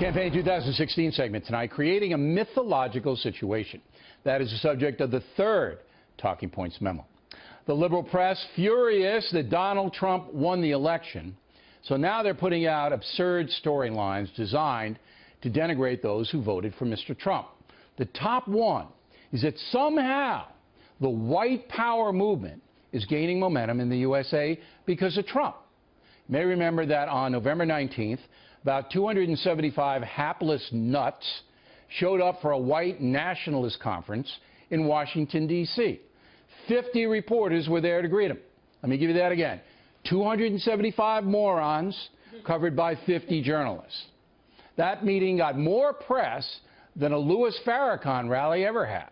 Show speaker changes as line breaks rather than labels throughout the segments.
Campaign 2016 segment tonight, creating a mythological situation. That is the subject of the third Talking Points memo. The liberal press furious that Donald Trump won the election, so now they're putting out absurd storylines designed to denigrate those who voted for Mr. Trump. The top one is that somehow the white power movement is gaining momentum in the USA because of Trump. You may remember that on November 19th, about 275 hapless nuts showed up for a white nationalist conference in Washington, D.C. 50 reporters were there to greet them. Let me give you that again. 275 morons covered by 50 journalists. That meeting got more press than a Louis Farrakhan rally ever has.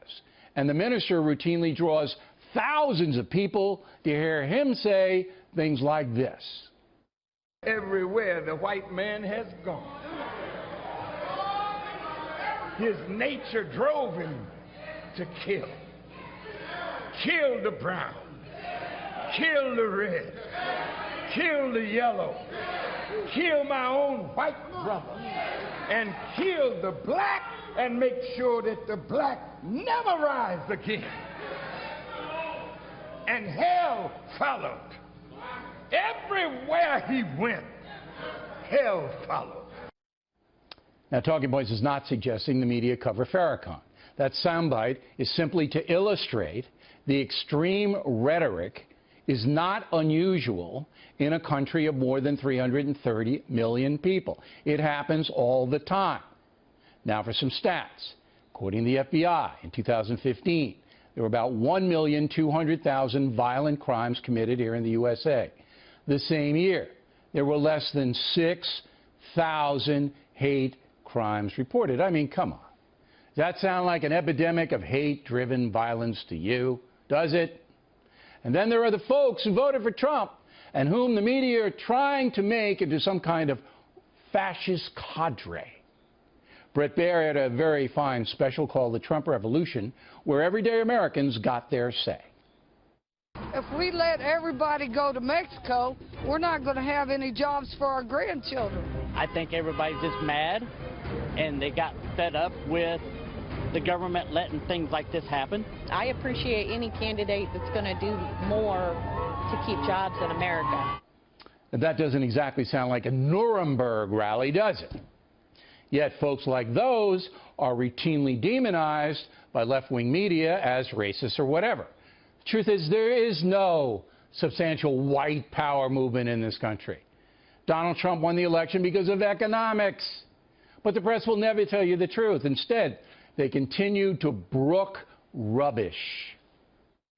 And the minister routinely draws thousands of people to hear him say things like this.
Everywhere the white man has gone, his nature drove him to kill. Kill the brown, kill the red, kill the yellow, kill my own white brother, and kill the black and make sure that the black never rise again. And hell followed. Everywhere he went, hell followed.
Now, Talking Points is not suggesting the media cover Farrakhan. That soundbite is simply to illustrate the extreme rhetoric is not unusual in a country of more than 330 million people. It happens all the time. Now for some stats. According to the FBI, in 2015, there were about 1,200,000 violent crimes committed here in the USA. The same year, there were less than 6,000 hate crimes reported. I mean, come on. Does that sound like an epidemic of hate-driven violence to you? Does it? And then there are the folks who voted for Trump and whom the media are trying to make into some kind of fascist cadre. Bret Baier had a very fine special called The Trump Revolution, where everyday Americans got their say.
If we let everybody go to Mexico, we're not going to have any jobs for our grandchildren.
I think everybody's just mad, and they got fed up with the government letting things like this happen.
I appreciate any candidate that's going to do more to keep jobs in America.
And that doesn't exactly sound like a Nuremberg rally, does it? Yet folks like those are routinely demonized by left-wing media as racist or whatever. The truth is, there is no substantial white power movement in this country. Donald Trump won the election because of economics. But the press will never tell you the truth. Instead, they continue to brook rubbish.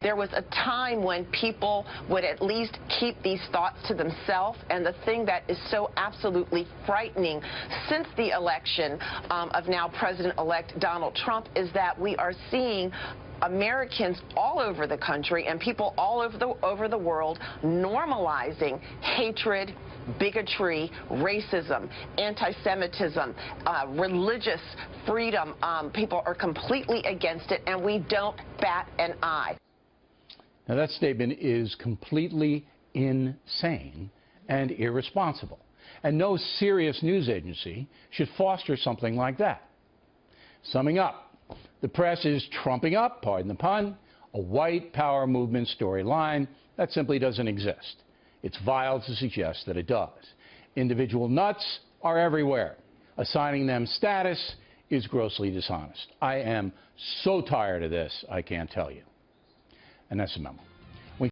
There was a time when people would at least keep these thoughts to themselves, and the thing that is so absolutely frightening since the election of now President-elect Donald Trump is that we are seeing Americans all over the country and people all over the world normalizing hatred, bigotry, racism, anti-Semitism, religious freedom. People are completely against it, and we don't bat an eye.
Now, that statement is completely insane and irresponsible, and no serious news agency should foster something like that. Summing up, the press is trumping up, pardon the pun, a white power movement storyline that simply doesn't exist. It's vile to suggest that it does. Individual nuts are everywhere. Assigning them status is grossly dishonest. I am so tired of this, I can't tell you. And that's the memo.